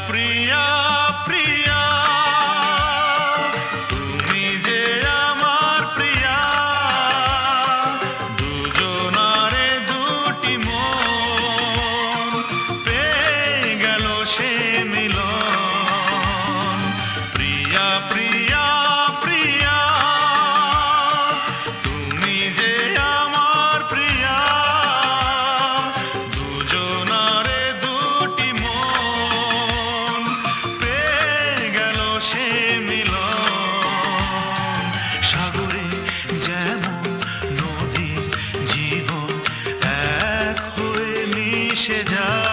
প্রিয়া প্রিয়া তুমি যে আমার প্রিয়া দুজনারে দুটি মন পেয়ে গেল সে মিলন প্রিয়া প্রিয়া প্রিয়া তুমি যে আমার প্রিয়া দুজনারে দুটি মন পেয়ে গেল সে মিলন সাগরে যেমন নদী জীবন এক হয়ে মিশে যায়